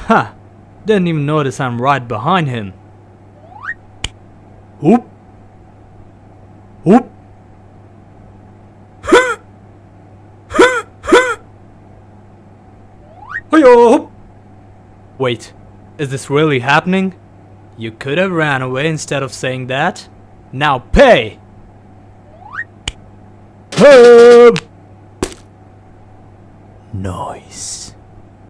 Ha! Didn't even notice I'm right behind him. Whoop! Whoop! Hi-yo! Wait, is this really happening? You could have ran away instead of saying that. Now pay! Help! Nice.